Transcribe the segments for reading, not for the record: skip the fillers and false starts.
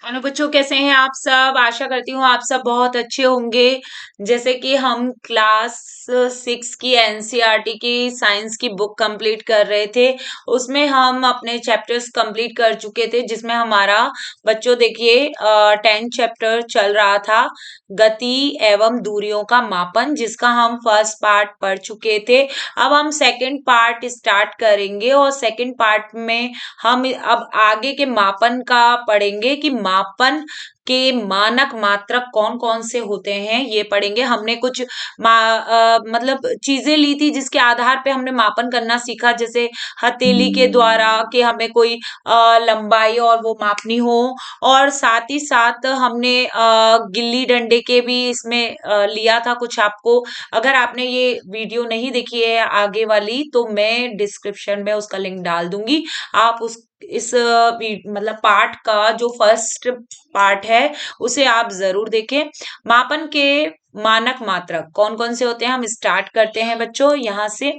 Hello बच्चों, कैसे हैं आप सब। आशा करती हूँ आप सब बहुत अच्छे होंगे। जैसे कि हम क्लास 6 की एनसीईआरटी की साइंस की बुक कंप्लीट कर रहे थे, उसमें हम अपने चैप्टर्स कंप्लीट कर चुके थे, जिसमें हमारा बच्चों देखिए 10 चैप्टर चल रहा था, गति एवं दूरियों का मापन, जिसका हम फर्स्ट पार्ट पढ़ चुके थे। अब हम सेकंड पार्ट स्टार्ट करेंगे और सेकंड पार्ट में हम अब आगे के मापन का पढ़ेंगे कि मापन के मानक मात्रक कौन कौन से होते हैं, ये पढ़ेंगे। हमने कुछ मतलब चीजें ली थी जिसके आधार पे हमने मापन करना सीखा, जैसे हथेली के द्वारा कि हमें कोई लंबाई और वो मापनी हो, और साथ ही साथ हमने गिल्ली डंडे के भी इसमें लिया था कुछ। आपको अगर आपने ये वीडियो नहीं देखी है आगे वाली, तो मैं डिस्क्रिप्शन में उसका लिंक डाल दूंगी। आप उस इस मतलब पार्ट का जो फर्स्ट पार्ट है उसे आप जरूर देखें। मापन के मानक मात्रक कौन कौन से होते हैं, हम स्टार्ट करते हैं बच्चों यहाँ से।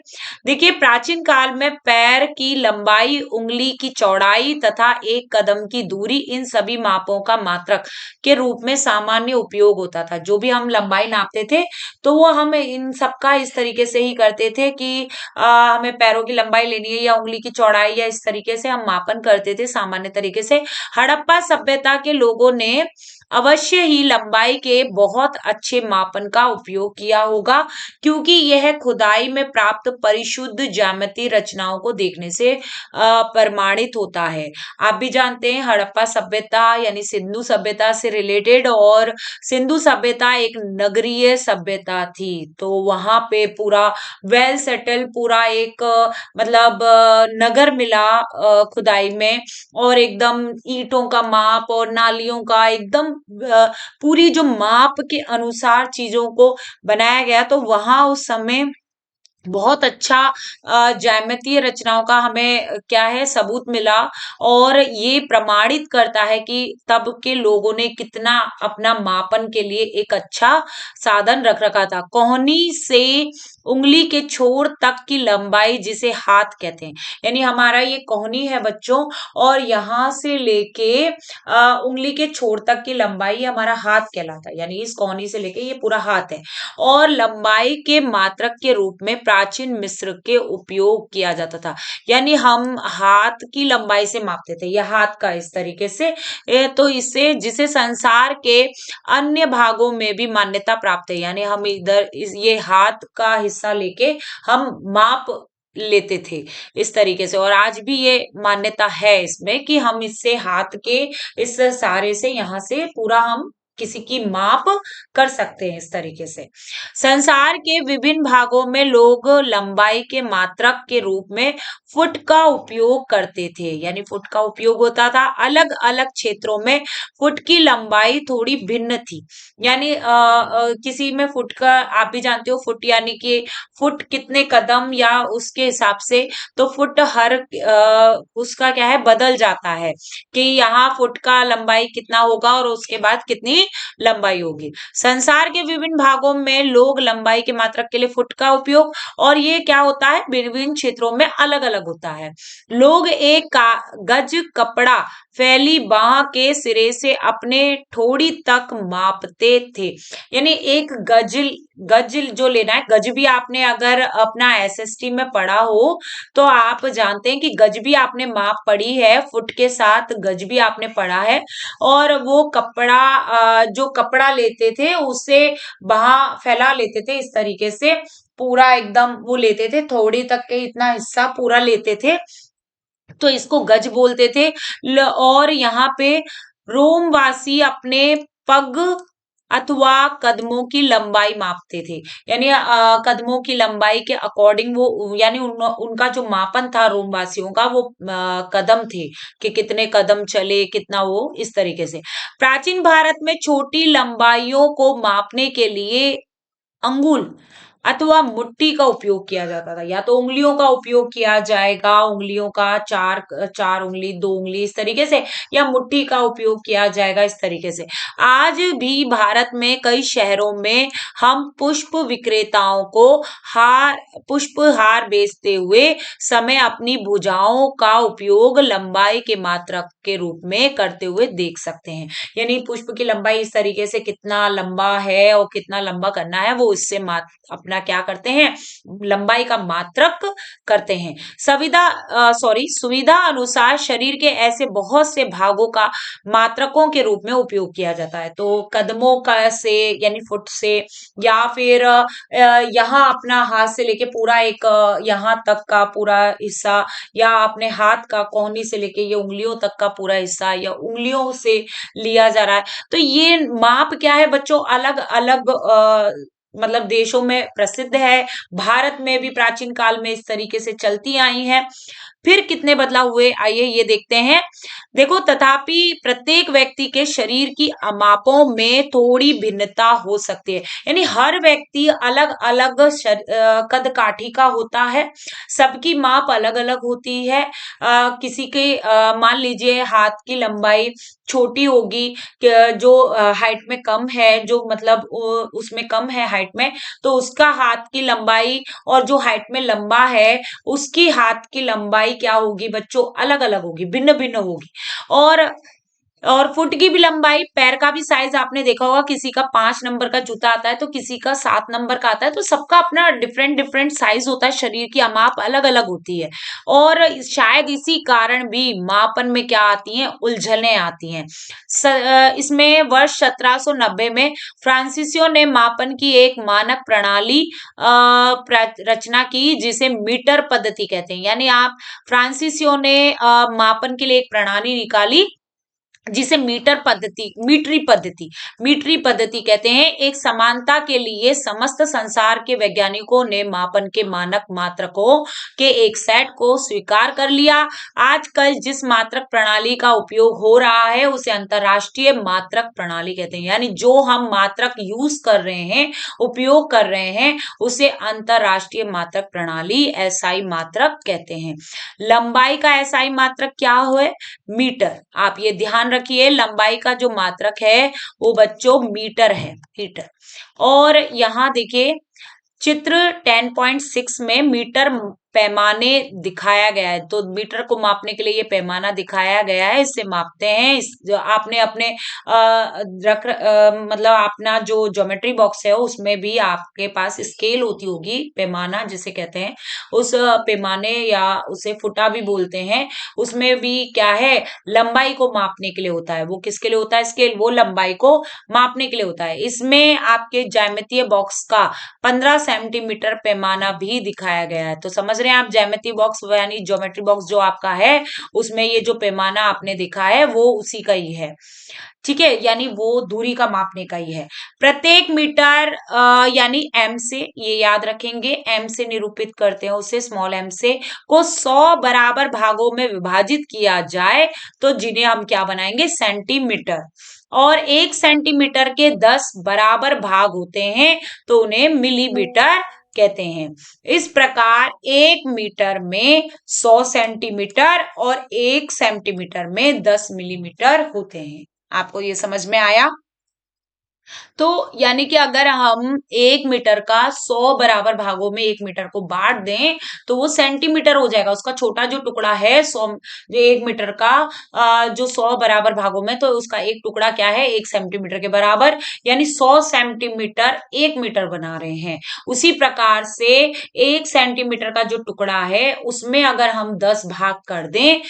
देखिए, प्राचीन काल में पैर की लंबाई, उंगली की चौड़ाई तथा एक कदम की दूरी, इन सभी मापों का मात्रक के रूप में सामान्य उपयोग होता था। जो भी हम लंबाई नापते थे तो वो हम इन सबका इस तरीके से ही करते थे कि हमें पैरों की लंबाई लेनी है या उंगली की चौड़ाई, या इस तरीके से हम मापन करते थे सामान्य तरीके से। हड़प्पा सभ्यता के लोगों ने अवश्य ही लंबाई के बहुत अच्छे मापन का उपयोग किया होगा, क्योंकि यह खुदाई में प्राप्त परिशुद्ध ज्यामितीय रचनाओं को देखने से प्रमाणित होता है। आप भी जानते हैं हड़प्पा सभ्यता यानी सिंधु सभ्यता से रिलेटेड, और सिंधु सभ्यता एक नगरीय सभ्यता थी, तो वहां पे पूरा वेल सेटल पूरा एक मतलब नगर मिला खुदाई में, और एकदम ईंटों का माप और नालियों का एकदम पूरी जो माप के अनुसार चीजों को बनाया गया, तो वहां उस समय बहुत अच्छा ज्यामितीय रचनाओं का हमें क्या है सबूत मिला। और ये प्रमाणित करता है कि तब के लोगों ने कितना अपना मापन के लिए एक अच्छा साधन रख रखा था। कोहनी से उंगली के छोर तक की लंबाई, जिसे हाथ कहते हैं, यानी हमारा ये कोहनी है बच्चों, और यहाँ से लेके उंगली के छोर तक की लंबाई हमारा हाथ कहलाता है, यानी इस कोहनी से लेके ये पूरा हाथ है। और लंबाई के मात्रक के रूप में प्राचीन मिस्र के उपयोग किया जाता था, यानी हम हाथ की लंबाई से मापते थे, यह हाथ का इस तरीके से। तो इससे जिसे संसार के अन्य भागों में भी मान्यता प्राप्त है, यानी हम इधर ये हाथ का हिस्सा लेके हम माप लेते थे इस तरीके से। और आज भी ये मान्यता है इसमें कि हम इससे हाथ के इस सहारे से यहाँ से पूरा हम किसी की माप कर सकते हैं इस तरीके से। संसार के विभिन्न भागों में लोग लंबाई के मात्रक के रूप में फुट का उपयोग करते थे, यानी फुट का उपयोग होता था। अलग अलग क्षेत्रों में फुट की लंबाई थोड़ी भिन्न थी, यानी किसी में फुट का, आप भी जानते हो फुट यानी कि फुट कितने कदम, या उसके हिसाब से तो फुट हर उसका क्या है बदल जाता है कि यहाँ फुट का लंबाई कितना होगा और उसके बाद कितनी लंबाई होगी। संसार के विभिन्न भागों में लोग लंबाई के मात्रक के लिए फुट का उपयोग, और ये क्या होता है विभिन्न क्षेत्रों में अलग अलग होता है। लोग एक गज कपड़ा फैली बाह के सिरे से अपने ठोड़ी तक मापते थे, यानी एक गज गज जो लेना है, गज भी आपने अगर अपना एसएसटी में पढ़ा हो तो आप जानते हैं कि गज भी आपने माप पढ़ी है, फुट के साथ गज भी आपने पढ़ा है। और वो कपड़ा जो कपड़ा लेते थे उसे बाहर फैला लेते थे इस तरीके से, पूरा एकदम वो लेते थे, थोड़ी तक के इतना हिस्सा पूरा लेते थे, तो इसको गज बोलते थे। और यहाँ पे रोमवासी अपने पग अथवा कदमों की लंबाई मापते थे, यानी कदमों की लंबाई के अकॉर्डिंग वो, यानी उनका जो मापन था रोमवासियों का, वो कदम थे कि कितने कदम चले, कितना, वो इस तरीके से। प्राचीन भारत में छोटी लंबाइयों को मापने के लिए अंगुल अथवा मुट्ठी का उपयोग किया जाता था। या तो उंगलियों का उपयोग किया जाएगा, उंगलियों का चार चार उंगली, दो उंगली इस तरीके से, या मुट्ठी का उपयोग किया जाएगा इस तरीके से। आज भी भारत में कई शहरों में हम पुष्प विक्रेताओं को हार पुष्प हार बेचते हुए समय अपनी भुजाओं का उपयोग लंबाई के मात्रक के रूप में करते हुए देख सकते हैं। यानी पुष्प की लंबाई इस तरीके से कितना लंबा है और कितना लंबा करना है, वो इससे अपना क्या करते हैं, लंबाई का मात्रक करते हैं। सुविधा अनुसार शरीर के ऐसे बहुत से भागों का मात्रकों के रूप में उपयोग किया जाता है। तो कदमों का से यानी फुट से, या फिर यहाँ अपना हाथ से लेके पूरा एक यहाँ तक का पूरा हिस्सा, या अपने हाथ का कोहनी से लेके ये उंगलियों तक का पूरा हिस्सा, या उंगलियों से लिया जा रहा है। तो ये माप क्या है बच्चों, अलग अलग मतलब देशों में प्रसिद्ध है। भारत में भी प्राचीन काल में इस तरीके से चलती आई है। फिर कितने बदलाव हुए, आइए ये देखते हैं। देखो, तथापि प्रत्येक व्यक्ति के शरीर की मापों में थोड़ी भिन्नता हो सकती है। यानी हर व्यक्ति अलग अलग कद काठी का होता है, सबकी माप अलग अलग होती है। किसी के मान लीजिए हाथ की लंबाई छोटी होगी, जो हाइट में कम है, जो मतलब उसमें कम है हाइट में, तो उसका हाथ की लंबाई, और जो हाइट में लंबा है उसकी हाथ की लंबाई क्या होगी बच्चों, अलग अलग होगी, भिन्न भिन्न होगी। और फुट की भी लंबाई, पैर का भी साइज आपने देखा होगा, किसी का 5 नंबर का जूता आता है तो किसी का 7 नंबर का आता है, तो सबका अपना डिफरेंट डिफरेंट साइज होता है, शरीर की माप अलग अलग होती है। और शायद इसी कारण भी मापन में क्या आती हैं, उलझने आती हैं। इसमें वर्ष 1790 में फ्रांसीसियों ने मापन की एक मानक प्रणाली रचना की, जिसे मीटर पद्धति कहते हैं। यानी आप फ्रांसीसियों ने मापन के लिए एक प्रणाली निकाली, जिसे मीटरी पद्धति कहते हैं। एक समानता के लिए समस्त संसार के वैज्ञानिकों ने मापन के मानक मात्रकों के एक सेट को स्वीकार कर लिया। आजकल जिस मात्रक प्रणाली का उपयोग हो रहा है उसे अंतरराष्ट्रीय मात्रक प्रणाली कहते हैं। यानी जो हम मात्रक यूज कर रहे हैं, उपयोग कर रहे हैं, उसे अंतरराष्ट्रीय मात्रक प्रणाली, एसआई मात्रक कहते हैं। लंबाई का एसआई मात्रक क्या है, मीटर। आप ये ध्यान रखिए, लंबाई का जो मात्रक है वो बच्चों मीटर है, मीटर। और यहाँ देखिए चित्र 10.6 में मीटर पैमाने दिखाया गया है। तो मीटर को मापने के लिए ये पैमाना दिखाया गया है, इससे मापते हैं। जो आपने अपने मतलब अपना जो ज्योमेट्री बॉक्स है उसमें भी आपके पास स्केल होती होगी, पैमाना जिसे कहते हैं, उस पैमाने या उसे फुटा भी बोलते हैं, उसमें भी क्या है, लंबाई को मापने के लिए होता है। वो किसके लिए होता है स्केल, वो लंबाई को मापने के लिए होता है। इसमें आपके ज्यामितीय बॉक्स का 15 सेंटीमीटर पैमाना भी दिखाया गया है। तो समझ रहे हैं आप, ज्यामिति बॉक्स यानी ज्योमेट्री बॉक्स जो आपका है, उसमें ये जो पैमाना आपने देखा है वो उसी का ही है। ठीक है, यानी वो दूरी का मापने का ही है। प्रत्येक मीटर यानी एम से, ये याद रखेंगे, एम से निरूपित करते हैं उसे, स्मॉल एम से, को 100 बराबर भागों में विभाजित किया जाए तो जिन्हें हम क्या बनाएंगे, सेंटीमीटर। और 1 सेंटीमीटर के 10 बराबर भाग होते हैं तो उन्हें मिलीमीटर कहते हैं। इस प्रकार 1 मीटर में 100 सेंटीमीटर और 1 सेंटीमीटर में 10 मिलीमीटर होते हैं। आपको ये समझ में आया? तो यानी कि अगर हम 1 मीटर का 100 बराबर भागों में 1 मीटर को बांट दें तो वो सेंटीमीटर हो जाएगा। उसका छोटा जो टुकड़ा है 100, जो 1 मीटर का जो 100 बराबर भागों में, तो उसका एक टुकड़ा क्या है, 1 सेंटीमीटर के बराबर, यानी 100 सेंटीमीटर 1 मीटर बना रहे हैं। उसी प्रकार से 1 सेंटीमीटर का जो टुकड़ा है उसमें अगर हम 10 भाग कर दें,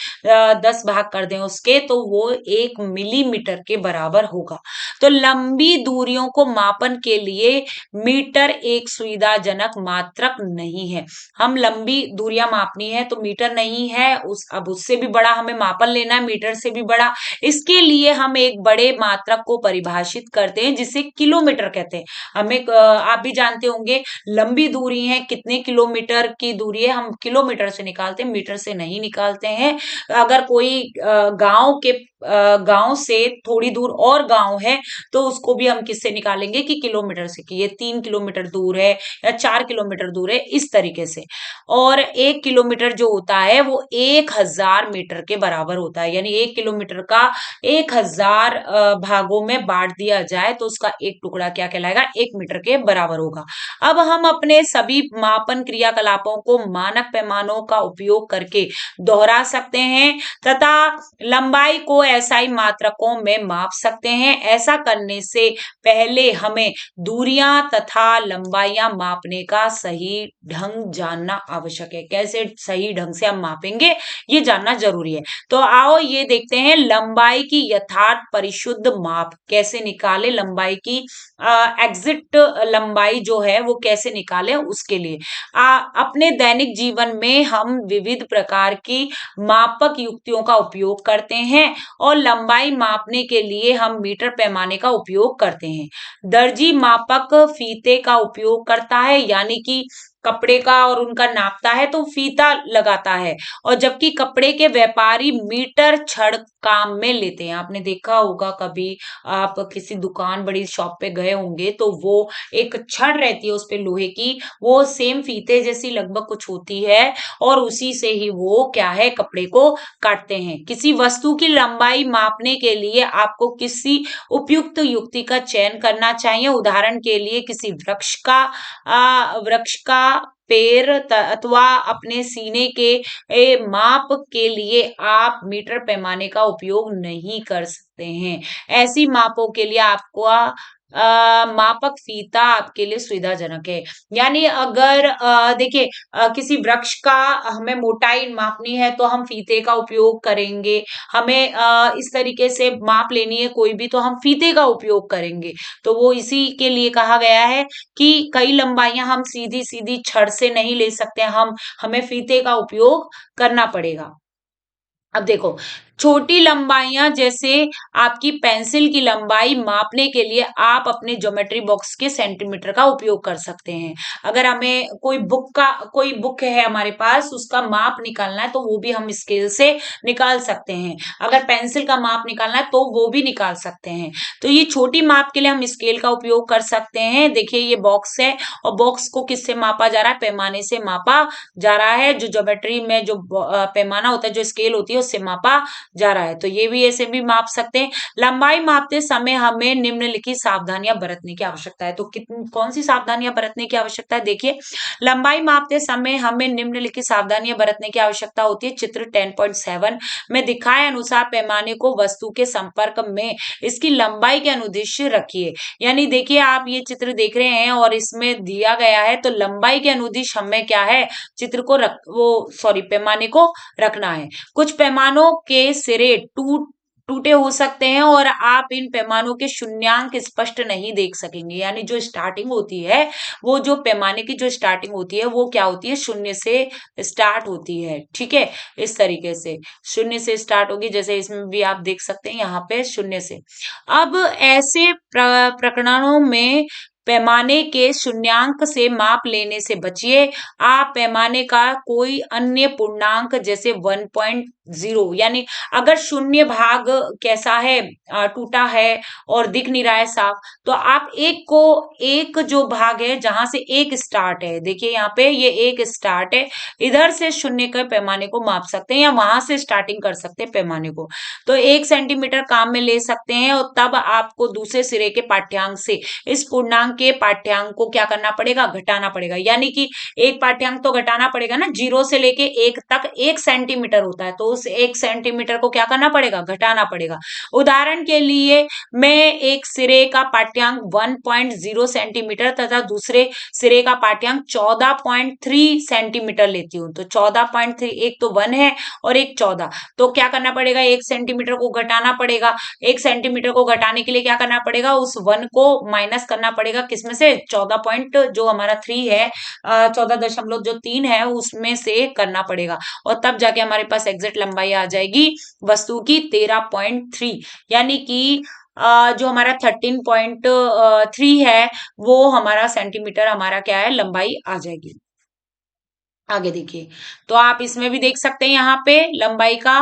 10 भाग कर दें उसके, तो वो 1 मिलीमीटर के बराबर होगा। तो लंबी दूरियों को मापन के लिए मीटर एक सुविधाजनक मात्रक नहीं है। हम लंबी दूरियां मापनी है तो मीटर नहीं है, अब उससे भी बड़ा हमें मापन लेना है, मीटर से भी बड़ा। इसके लिए हम एक बड़े मात्रक को परिभाषित करते हैं जिसे किलोमीटर कहते हैं। हमें आप भी जानते होंगे, लंबी दूरी है, कितने किलोमीटर की दूरी है, हम किलोमीटर से निकालते हैं, मीटर से नहीं निकालते हैं। अगर कोई गांव के गांव से थोड़ी दूर और गांव है तो उसको भी हम किससे निकालेंगे कि किलोमीटर से, कि ये 3 किलोमीटर दूर है या 4 किलोमीटर दूर है, इस तरीके से। और 1 किलोमीटर जो होता है वो 1000 मीटर के बराबर होता है, यानी 1 किलोमीटर का 1000 भागों में बांट दिया जाए तो उसका एक टुकड़ा क्या कहलाएगा, 1 मीटर के बराबर होगा। अब हम अपने सभी मापन क्रियाकलापों को मानक पैमानों का उपयोग करके दोहरा सकते हैं तथा लंबाई को एसआई मात्रकों में माप सकते हैं। ऐसा करने से पहले हमें दूरियां तथा लंबाइयां मापने का सही ढंग जानना आवश्यक है। कैसे सही ढंग से हम मापेंगे ये जानना जरूरी है। तो आओ ये देखते हैं लंबाई की यथार्थ परिशुद्ध माप कैसे निकाले, लंबाई की एग्जिट लंबाई जो है वो कैसे निकाले। उसके लिए अपने दैनिक जीवन में हम विविध प्रकार की मापक युक्तियों का उपयोग करते हैं और लंबाई मापने के लिए हम मीटर पैमाने का उपयोग करते हैं। दर्जी मापक फीते का उपयोग करता है, यानी कि कपड़े का और उनका नापता है तो फीता लगाता है, और जबकि कपड़े के व्यापारी मीटर छड़ काम में लेते हैं। आपने देखा होगा कभी आप किसी दुकान बड़ी शॉप पे गए होंगे तो वो एक छड़ रहती है उस पे लोहे की, वो सेम फीते जैसी लगभग कुछ होती है और उसी से ही वो क्या है कपड़े को काटते हैं। किसी वस्तु की लंबाई मापने के लिए आपको किसी उपयुक्त युक्ति का चयन करना चाहिए। उदाहरण के लिए किसी वृक्ष का पेड़ अथवा अपने सीने के माप के लिए आप मीटर पैमाने का उपयोग नहीं कर सकते हैं। ऐसी मापों के लिए आपको मापक फीता आपके लिए सुविधाजनक है। यानी अगर देखिए किसी वृक्ष का हमें मोटाई मापनी है तो हम फीते का उपयोग करेंगे। हमें इस तरीके से माप लेनी है कोई भी तो हम फीते का उपयोग करेंगे। तो वो इसी के लिए कहा गया है कि कई लंबाइयां हम सीधी सीधी छड़ से नहीं ले सकते, हमें फीते का उपयोग करना पड़ेगा। अब देखो छोटी लंबाइयां जैसे आपकी पेंसिल की लंबाई मापने के लिए आप अपने ज्योमेट्री बॉक्स के सेंटीमीटर का उपयोग कर सकते हैं। अगर हमें कोई बुक है हमारे पास उसका माप निकालना है तो वो भी हम स्केल से निकाल सकते हैं। अगर पेंसिल का माप निकालना है तो वो भी निकाल सकते हैं। तो ये छोटी माप के लिए हम स्केल का उपयोग कर सकते हैं। देखिए ये बॉक्स है और बॉक्स को किससे मापा जा रहा है, पैमाने से मापा जा रहा है। जो ज्योमेट्री में जो पैमाना होता है, जो स्केल होती है उससे मापा जा रहा है। तो ये भी ऐसे भी माप सकते हैं। लंबाई मापते समय हमें निम्नलिखित सावधानियां बरतने की आवश्यकता है। तो कितनी कौन सी सावधानियां बरतने की आवश्यकता है, देखिए लंबाई मापते समय हमें निम्नलिखित सावधानियां बरतने की आवश्यकता होती है। चित्र 10.7 में दिखाए अनुसार पैमाने को वस्तु के संपर्क में इसकी लंबाई के अनुदिश रखिए। यानी देखिए आप ये चित्र देख रहे हैं और इसमें दिया गया है तो लंबाई के अनुदिश हमें क्या है, चित्र को पैमाने को रखना है। कुछ पैमानों के सिरे टूटे हो सकते हैं और आप इन पैमानों के शून्यांक स्पष्ट नहीं देख सकेंगे। यानी जो स्टार्टिंग होती है, वो जो पैमाने की जो स्टार्टिंग होती है वो क्या होती है, शून्य से स्टार्ट होती है। ठीक है, इस तरीके से शून्य से स्टार्ट होगी, जैसे इसमें भी आप देख सकते हैं यहाँ पे शून्य से। अब ऐसे प्रकरणों में पैमाने के शून्यांक से माप लेने से बचिए। आप पैमाने का कोई अन्य पूर्णांक जैसे 1.0, यानी अगर शून्य भाग कैसा है, टूटा है और दिख नहीं रहा है साफ, तो आप एक जो भाग है जहां से एक स्टार्ट है, देखिए यहाँ पे ये एक स्टार्ट है, इधर से शून्य के पैमाने को माप सकते हैं या वहां से स्टार्टिंग कर सकते हैं पैमाने को। तो 1 सेंटीमीटर काम में ले सकते हैं और तब आपको दूसरे सिरे के पाठ्यांक से इस पूर्णांक के पाठ्यांक को क्या करना पड़ेगा, घटाना पड़ेगा। यानी कि एक पाठ्यांक तो घटाना पड़ेगा ना, 0 से लेके 1 तक 1 सेंटीमीटर होता है, तो उस 1 सेंटीमीटर को क्या करना पड़ेगा, घटाना पड़ेगा। उदाहरण के लिए मैं एक सिरे का पाठ्यांक 1.0 सेंटीमीटर तथा दूसरे सिरे का पाठ्यांक 14.3 सेंटीमीटर लेती हूँ। तो 14.3, एक तो 1 है और एक 14, तो क्या करना पड़ेगा, 1 सेंटीमीटर को घटाना पड़ेगा। 1 सेंटीमीटर को घटाने के लिए क्या करना पड़ेगा, उस 1 को माइनस करना पड़ेगा, किसमें से, 14 पॉइंट जो हमारा 3 है, 14.3 है उसमें से करना पड़ेगा, और तब जाके हमारे पास एग्जैक्ट लंबाई आ जाएगी वस्तु की 13.3। यानी कि जो हमारा 13.3 है वो हमारा सेंटीमीटर, हमारा क्या है, लंबाई आ जाएगी। आगे देखिए, तो आप इसमें भी देख सकते हैं, यहाँ पे लंबाई का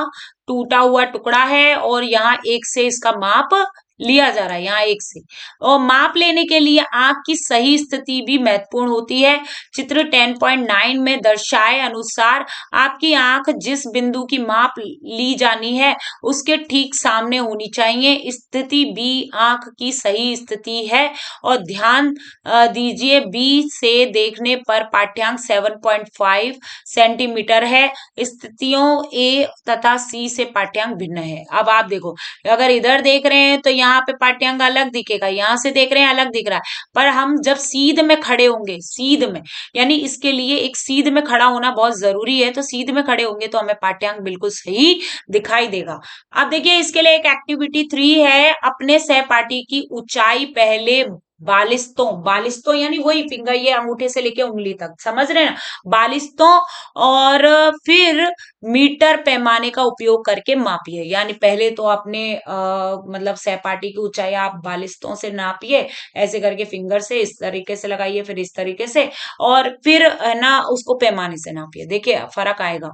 टूटा हुआ टुकड़ा है और यहाँ एक से इसका माप लिया जा रहा है, यहाँ एक से। और माप लेने के लिए आंख की सही स्थिति भी महत्वपूर्ण होती है। चित्र 10.9 में दर्शाए अनुसार आपकी आंख जिस बिंदु की माप ली जानी है उसके ठीक सामने होनी चाहिए। स्थिति बी आंख की सही स्थिति है। और ध्यान दीजिए, बी से देखने पर पाठ्यांक 7.5 सेंटीमीटर है। स्थितियों ए तथा सी से पाठ्यांक भिन्न है। अब आप देखो, अगर इधर देख रहे हैं तो यहाँ पे पाठ्यांक अलग दिखेगा, यहाँ से देख रहे हैं अलग दिख रहा है, पर हम जब सीध में खड़े होंगे, सीध में, यानी इसके लिए एक सीध में खड़ा होना बहुत जरूरी है, तो सीध में खड़े होंगे तो हमें पाठ्यांक बिल्कुल सही दिखाई देगा। अब देखिए, इसके लिए एक एक्टिविटी 3 है, अपने सहपाठी की ऊंचाई पहले बालिस्तों, बालिस्तों यानी वही फिंगर, ये अंगूठे से लेके उंगली तक, समझ रहे हैं ना, बालिस्तों, और फिर मीटर पैमाने का उपयोग करके मापिए। यानी पहले तो अपने मतलब सहपाठी की ऊंचाई आप बालिस्तों से नापिए, ऐसे करके फिंगर से इस तरीके से लगाइए, फिर इस तरीके से, और फिर है ना उसको पैमाने से नापिए, देखिए फर्क आएगा,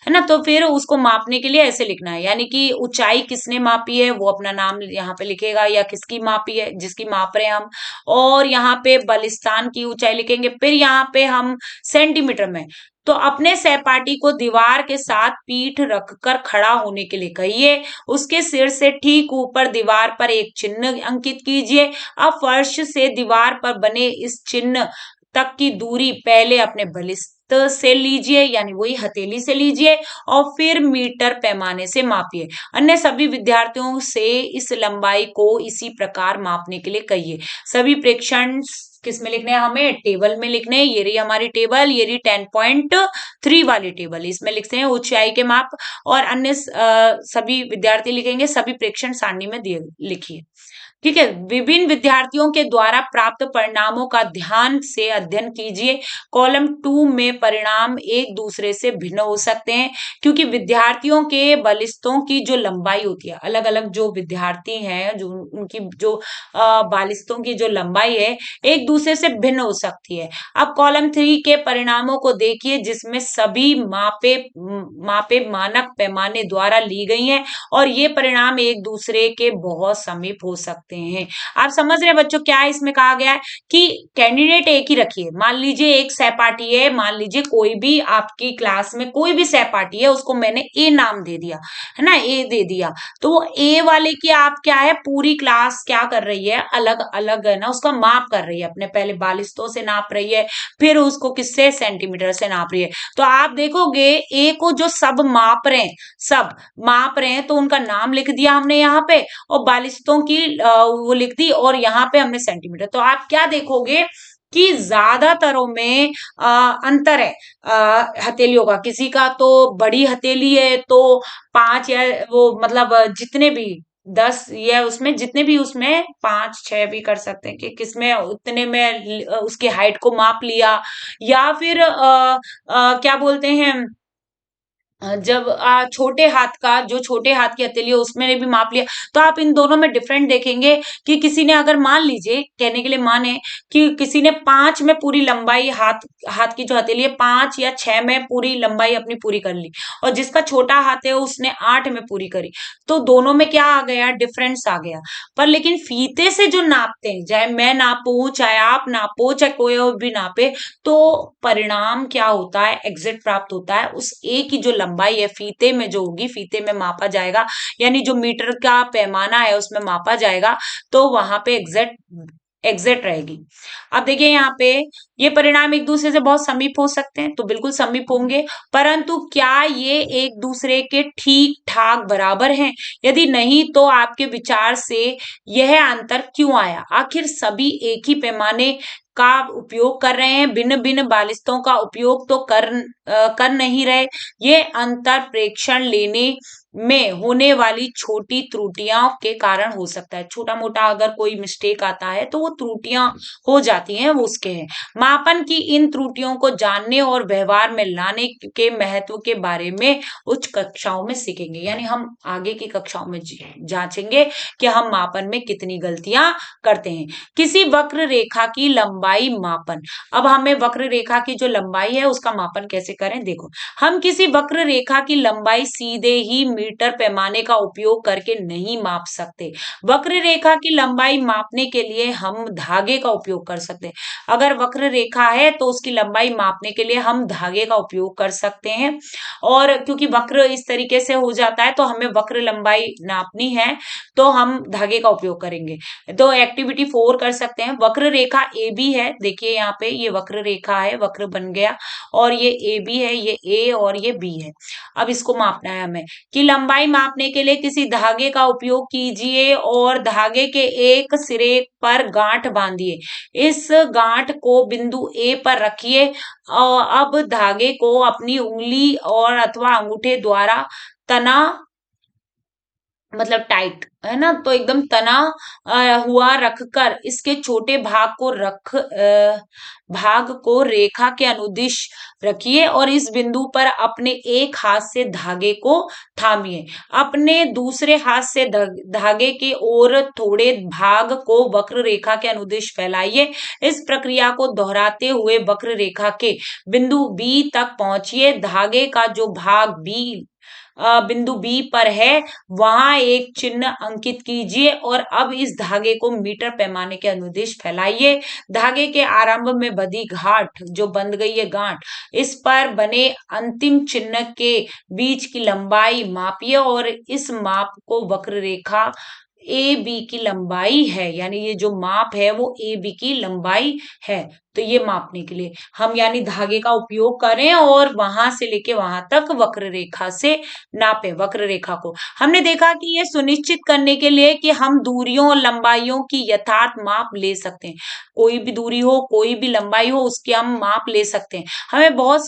है ना। तो फिर उसको मापने के लिए ऐसे लिखना है, यानी कि ऊंचाई किसने मापी है वो अपना नाम यहाँ पे लिखेगा, या किसकी मापी है, जिसकी माप रहे हैं हम, और यहाँ पे बलिस्तान की ऊंचाई लिखेंगे, फिर यहाँ पे हम सेंटीमीटर में। तो अपने सहपाठी को दीवार के साथ पीठ रखकर खड़ा होने के लिए कहिए। उसके सिर से ठीक ऊपर दीवार पर एक चिन्ह अंकित कीजिए। अब फर्श से दीवार पर बने इस चिन्ह तक की दूरी पहले अपने बलिस्थ से लीजिए, यानी वही हथेली से लीजिए, और फिर मीटर पैमाने से मापिए। अन्य सभी विद्यार्थियों से इस लंबाई को इसी प्रकार मापने के लिए कहिए। सभी प्रेक्षण किस में लिखने हैं, हमें टेबल में लिखने हैं। ये रही हमारी टेबल, ये रही 10.3 वाली टेबल, इसमें लिखते हैं ऊंचाई के माप, और अन्य सभी विद्यार्थी लिखेंगे सभी प्रेक्षण सारणी में दिए, लिखिए। ठीक है, विभिन्न विद्यार्थियों के द्वारा प्राप्त परिणामों का ध्यान से अध्ययन कीजिए। कॉलम 2 में परिणाम एक दूसरे से भिन्न हो सकते हैं, क्योंकि विद्यार्थियों के बलिस्तों की जो लंबाई होती है, अलग अलग जो विद्यार्थी हैं, जो उनकी जो बालिस्तों की जो लंबाई है एक दूसरे से भिन्न हो सकती है। अब कॉलम 3 के परिणामों को देखिए, जिसमें सभी मापे मानक पैमाने द्वारा ली गई हैं, और ये परिणाम एक दूसरे के बहुत समीप हो सकते हैं। आप समझ रहे हैं बच्चों, क्या इसमें कहा गया है कि कैंडिडेट एक ही रखिए। मान लीजिए एक सहपाठी है, मान लीजिए कोई भी आपकी क्लास में कोई भी सहपाठी है, उसको मैंने ए नाम दे दिया, है ना, ए दे दिया, तो वो ए वाले की आप क्या है, पूरी क्लास क्या कर रही है, अलग अलग है ना, उसका माप कर रही है, अपने पहले बालिस्तों से नाप रही है, फिर उसको किससे, सेंटीमीटर से नाप रही है। तो आप देखोगे ए को जो सब माप रहे हैं, सब माप रहे हैं, तो उनका नाम लिख दिया हमने यहाँ पे, और बालिस्तों की वो लिख दी, और यहाँ पे हमने सेंटीमीटर। तो आप क्या देखोगे कि ज्यादातरों में अंतर है हथेलियों का। किसी का तो बड़ी हथेली है तो 5 या वो मतलब जितने भी 10 या उसमें जितने भी उसमें 5-6 भी कर सकते हैं कि किसमें उतने में उसके हाइट को माप लिया, या फिर क्या बोलते हैं, जब छोटे हाथ का, जो छोटे हाथ की हथेली है उसमें भी माप लिया। तो आप इन दोनों में डिफरेंट देखेंगे कि किसी ने अगर मान लीजिए, कहने के लिए माने कि किसी ने 5 में पूरी लंबाई, हाथ हाथ की जो हथेली है 5 या 6 में पूरी लंबाई अपनी पूरी कर ली, और जिसका छोटा हाथ है उसने 8 में पूरी करी, तो दोनों में क्या आ गया, डिफरेंस आ गया। पर लेकिन फीते से जो नापते हैं, चाहे मैं नापू, चाहे आप नापो, चाहे कोई और भी नापे, तो परिणाम क्या होता है, एग्जैक्ट प्राप्त होता है। उस ए की जो लंबाई है फीते में जो होगी, फीते में मापा जाएगा, यानी जो मीटर का पैमाना है उसमें मापा जाएगा, तो वहां पे एग्जैक्ट एग्जैक्ट रहेगी। अब देखिए यहाँ पे, ये परिणाम एक दूसरे से बहुत समीप हो सकते हैं, तो बिल्कुल समीप होंगे, परंतु क्या ये एक दूसरे के ठीक ठाक बराबर हैं? यदि नहीं, तो आपके विचार से यह अंतर क्यों आया? आखिर सभी एक ही पैमाने का उपयोग कर रहे हैं, भिन्न भिन्न बालिस्तों का उपयोग तो कर नहीं रहे। ये अंतर प्रेक्षण लेने में होने वाली छोटी त्रुटियों के कारण हो सकता है। छोटा मोटा अगर कोई मिस्टेक आता है तो वो त्रुटियां हो जाती हैं, वो उसके हैं। मापन की इन त्रुटियों को जानने और व्यवहार में लाने के महत्व के बारे में उच्च कक्षाओं में सीखेंगे, यानी हम आगे की कक्षाओं में जांचेंगे कि हम मापन में कितनी गलतियां करते हैं। किसी वक्र रेखा की लंबाई मापन। अब हमें वक्र रेखा की जो लंबाई है उसका मापन कैसे करें, देखो। हम किसी वक्र रेखा की लंबाई सीधे ही मीटर पैमाने का उपयोग करके नहीं माप सकते। वक्र रेखा की लंबाई मापने के लिए हम धागे का उपयोग कर सकते हैं। अगर वक्र रेखा है तो उसकी लंबाई मापने के लिए हम धागे का उपयोग कर सकते हैं। और क्योंकि वक्र इस तरीके से हो जाता है तो हमें वक्र लंबाई नापनी है, तो हम धागे का उपयोग करेंगे। तो एक्टिविटी 4 कर सकते हैं। वक्र रेखा ए बी है, देखिए यहाँ पे ये वक्र रेखा है, वक्र बन गया, और ये ए बी है, ये ए और ये बी है। अब इसको मापना है हमें कि लंबाई मापने के लिए किसी धागे का उपयोग कीजिए और धागे के एक सिरे पर गांठ बांधिए। इस गांठ को बिंदु ए पर रखिए और अब धागे को अपनी उंगली और अथवा अंगूठे द्वारा तना, मतलब टाइट है ना, तो एकदम तना हुआ रखकर इसके छोटे भाग को रेखा के अनुदिश रखिए और इस बिंदु पर अपने एक हाथ से धागे को थामिए। अपने दूसरे हाथ से धागे के ओर थोड़े भाग को वक्र रेखा के अनुदिश फैलाइए। इस प्रक्रिया को दोहराते हुए वक्र रेखा के बिंदु बी तक पहुंचिए। धागे का जो भाग बी बिंदु बी पर है वहां एक चिन्ह अंकित कीजिए और अब इस धागे को मीटर पैमाने के अनुदिश फैलाइए। धागे के आरंभ में बंधी गांठ, जो बंध गई है गांठ, इस पर बने अंतिम चिन्ह के बीच की लंबाई मापिए और इस माप को वक्र रेखा ए बी की लंबाई है, यानी ये जो माप है वो ए बी की लंबाई है। तो ये मापने के लिए हम यानी धागे का उपयोग करें और वहां से लेके वहां तक वक्र रेखा से नापे वक्र रेखा को। हमने देखा कि ये सुनिश्चित करने के लिए कि हम दूरियों और लंबाइयों की यथार्थ माप ले सकते हैं। कोई भी दूरी हो, कोई भी लंबाई हो, उसकी हम माप ले सकते हैं। हमें बहुत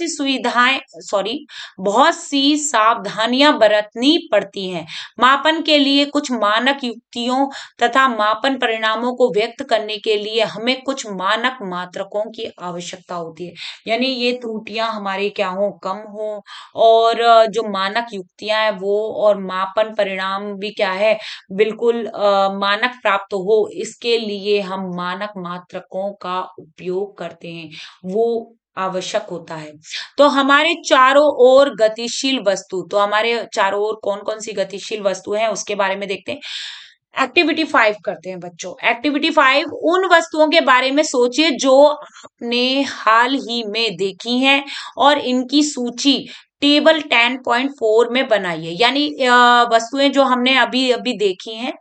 सी सावधानियां बरतनी पड़ती हैं। मापन के लिए कुछ मानक युक्तियों तथा मापन परिणामों को व्यक्त करने के लिए हमें कुछ मानक मात्रकों की आवश्यकता होती है, यानी ये त्रुटियां हमारी क्या हो, कम हो, और जो मानक युक्तियां है वो और मापन परिणाम भी क्या है, बिल्कुल मानक प्राप्त हो, इसके लिए हम मानक मात्रकों का उपयोग करते हैं, वो आवश्यक होता है। तो हमारे चारों ओर गतिशील वस्तु, तो हमारे चारों ओर कौन कौन सी गतिशील वस्तु है उसके बारे में देखते हैं। एक्टिविटी 5 करते हैं बच्चों। एक्टिविटी 5, उन वस्तुओं के बारे में सोचिए जो आपने हाल ही में देखी हैं और इनकी सूची टेबल 10.4 में बनाइए। यानी वस्तुएं जो हमने अभी अभी देखी हैं,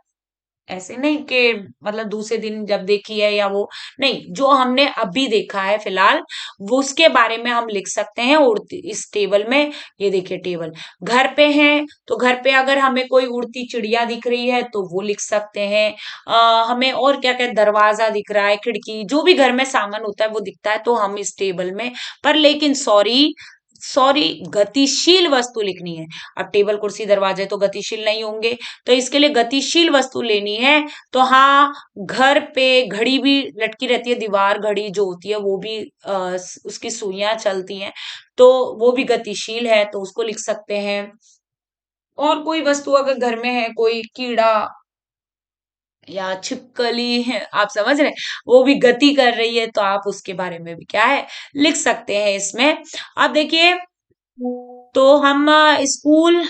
ऐसे नहीं कि मतलब दूसरे दिन जब देखी है या वो नहीं, जो हमने अभी देखा है फिलहाल वो उसके बारे में हम लिख सकते हैं उड़ती इस टेबल में। ये देखिए टेबल, घर पे है तो घर पे अगर हमें कोई उड़ती चिड़िया दिख रही है तो वो लिख सकते हैं। हमें और क्या क्या, दरवाजा दिख रहा है, खिड़की, जो भी घर में सामान होता है वो दिखता है तो हम इस टेबल में, पर लेकिन सॉरी सॉरी गतिशील वस्तु लिखनी है। अब टेबल कुर्सी दरवाजे तो गतिशील नहीं होंगे, तो इसके लिए गतिशील वस्तु लेनी है। तो हाँ, घर पे घड़ी भी लटकी रहती है, दीवार घड़ी जो होती है वो भी उसकी सुइयां चलती हैं, तो वो भी गतिशील है, तो उसको लिख सकते हैं। और कोई वस्तु अगर घर में है, कोई कीड़ा या छिपकली है, आप समझ रहे हैं, वो भी गति कर रही है, तो आप उसके बारे में भी क्या है, लिख सकते हैं इसमें। अब देखिए, तो हम स्कूल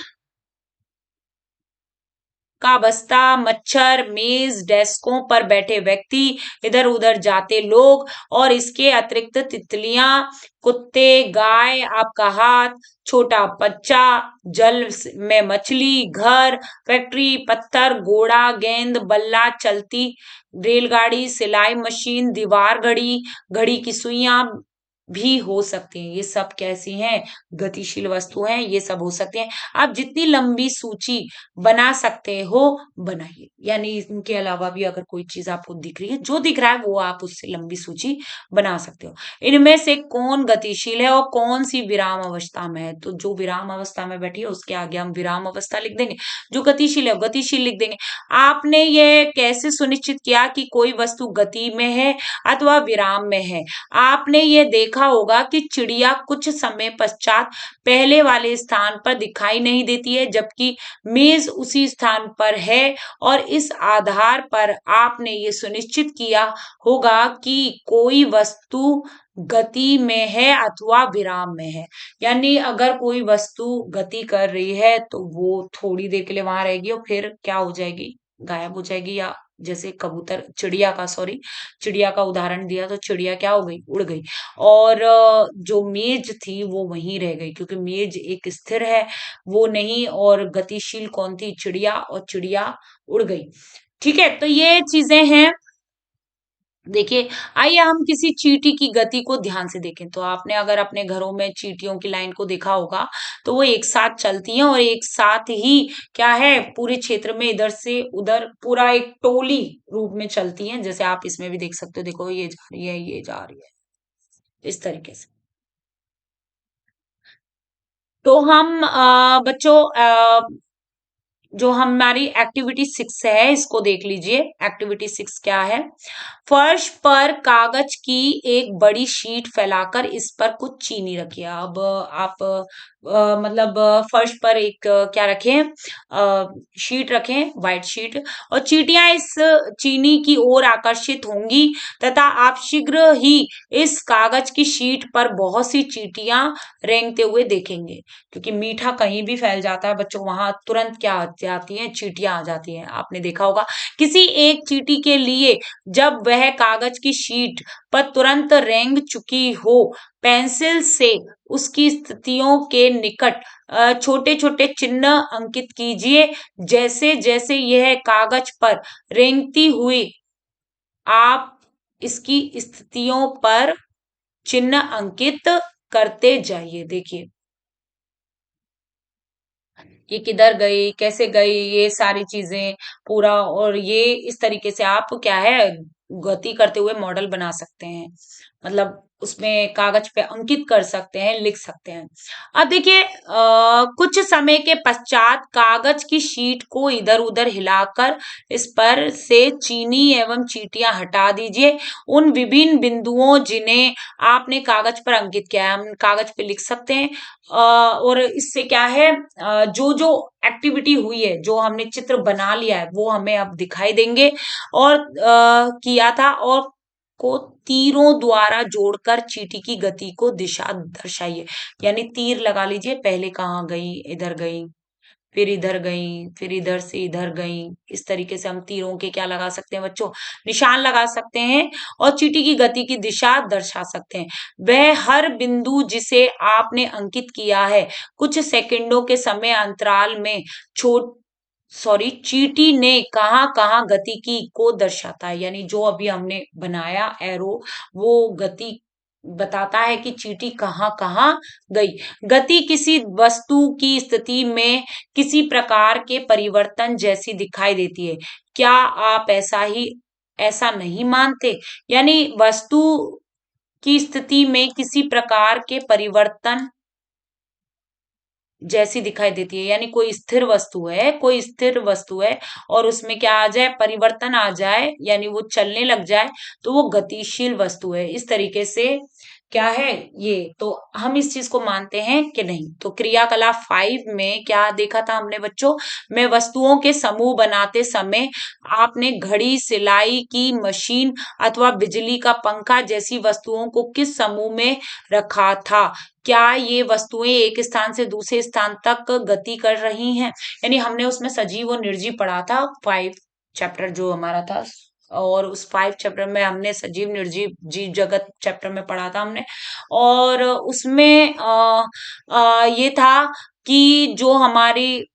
का बस्ता, मच्छर, मेज, डेस्कों पर बैठे व्यक्ति, इधर उधर जाते लोग, और इसके अतिरिक्त तितलियां, कुत्ते, गाय, आपका हाथ, छोटा बच्चा, जल में मछली, घर, फैक्ट्री, पत्थर, घोड़ा, गेंद, बल्ला, चलती रेलगाड़ी, सिलाई मशीन, दीवार घड़ी, घड़ी की सुइयां, भी हो सकती हैं। ये सब कैसी हैं? गतिशील वस्तु हैं, ये सब हो सकते हैं। आप जितनी लंबी सूची बना सकते हो बनाइए, यानी इनके अलावा भी अगर कोई चीज आपको दिख रही है, जो दिख रहा है वो आप उससे लंबी सूची बना सकते हो। इनमें से कौन गतिशील है और कौन सी विराम अवस्था में है? तो जो विराम अवस्था में बैठी है उसके आगे हम विराम अवस्था लिख देंगे, जो गतिशील है गतिशील लिख देंगे। आपने ये कैसे सुनिश्चित किया कि कोई वस्तु गति में है अथवा विराम में है? आपने ये देखा होगा कि चिड़िया कुछ समय पश्चात पहले वाले स्थान पर दिखाई नहीं देती है, जबकि मेज उसी स्थान पर है, और इस आधार पर आपने ये सुनिश्चित किया होगा कि कोई वस्तु गति में है अथवा विराम में है। यानी अगर कोई वस्तु गति कर रही है तो वो थोड़ी देर के लिए वहां रहेगी और फिर क्या हो जाएगी? गायब हो जाएगी। या जैसे कबूतर चिड़िया का सॉरी चिड़िया का उदाहरण दिया, तो चिड़िया क्या हो गई? उड़ गई। और जो मेज थी वो वहीं रह गई, क्योंकि मेज एक स्थिर है, वो नहीं। और गतिशील कौन थी? चिड़िया, और चिड़िया उड़ गई। ठीक है, तो ये चीजें हैं। देखिए, आइए हम किसी चींटी की गति को ध्यान से देखें। तो आपने अगर अपने घरों में चींटियों की लाइन को देखा होगा, तो वो एक साथ चलती हैं और एक साथ ही क्या है, पूरे क्षेत्र में इधर से उधर पूरा एक टोली रूप में चलती हैं। जैसे आप इसमें भी देख सकते हो, देखो ये जा रही है, ये जा रही है, इस तरीके से। तो हम बच्चों, जो हमारी एक्टिविटी 6 है इसको देख लीजिए। एक्टिविटी 6 क्या है? फर्श पर कागज की एक बड़ी शीट फैलाकर इस पर कुछ चीनी रखिए। अब आप मतलब फर्श पर एक क्या रखें? शीट रखें, व्हाइट शीट, और चींटियां इस चीनी की ओर आकर्षित होंगी, तथा आप शीघ्र ही इस कागज की शीट पर बहुत सी चींटियां रेंगते हुए देखेंगे। क्योंकि मीठा कहीं भी फैल जाता है बच्चों, वहां तुरंत क्या आ जाती हैं? चींटियां आ जाती हैं। आपने देखा होगा किसी एक चींटी के लिए, जब वह कागज की शीट पर तुरंत रेंग चुकी हो, पेंसिल से उसकी स्थितियों के निकट छोटे छोटे चिन्ह अंकित कीजिए। जैसे जैसे यह कागज पर रेंगती हुई, आप इसकी स्थितियों पर चिन्ह अंकित करते जाइए। देखिए ये किधर गई, कैसे गई, ये सारी चीजें पूरा, और ये इस तरीके से आप क्या है, गति करते हुए मॉडल बना सकते हैं। मतलब उसमें कागज पे अंकित कर सकते हैं, लिख सकते हैं। अब देखिए, कुछ समय के पश्चात कागज की शीट को इधर उधर हिलाकर इस पर से चीनी एवं चींटियां हटा दीजिए। उन विभिन्न बिंदुओं जिन्हें आपने कागज पर अंकित किया है, हम कागज पे लिख सकते हैं। और इससे क्या है, जो जो एक्टिविटी हुई है, जो हमने चित्र बना लिया है, वो हमें अब दिखाई देंगे। और किया था, और को तीरों द्वारा जोड़कर चींटी की गति को दिशा दर्शाइए। यानी तीर लगा लीजिए, पहले कहाँ गई? इधर गई, फिर इधर गई, फिर इधर से इधर गई। इस तरीके से हम तीरों के क्या लगा सकते हैं बच्चों? निशान लगा सकते हैं, और चींटी की गति की दिशा दर्शा सकते हैं। वह हर बिंदु जिसे आपने अंकित किया है, कुछ सेकंडों के समय अंतराल में छोट सॉरी चींटी ने कहाँ कहाँ गति की को दर्शाता है। यानी जो अभी हमने बनाया एरो, वो गति बताता है कि चींटी कहाँ कहाँ गई। गति किसी वस्तु की स्थिति में किसी प्रकार के परिवर्तन जैसी दिखाई देती है। क्या आप ऐसा नहीं मानते? यानी वस्तु की स्थिति में किसी प्रकार के परिवर्तन जैसी दिखाई देती है। यानी कोई स्थिर वस्तु है और उसमें क्या आ जाए? परिवर्तन आ जाए, यानी वो चलने लग जाए, तो वो गतिशील वस्तु है। इस तरीके से क्या है ये, तो हम इस चीज को मानते हैं कि नहीं? तो क्रियाकलाप 5 में क्या देखा था हमने बच्चों? में वस्तुओं के समूह बनाते समय आपने घड़ी, सिलाई की मशीन अथवा बिजली का पंखा जैसी वस्तुओं को किस समूह में रखा था? क्या ये वस्तुएं एक स्थान से दूसरे स्थान तक गति कर रही हैं? यानी हमने उसमें सजीव और निर्जीव पढ़ा था, 5 चैप्टर जो हमारा था। और उस 5 चैप्टर में हमने सजीव निर्जीव जीव जगत चैप्टर में पढ़ा था हमने। और उसमें ये था कि जो हमारी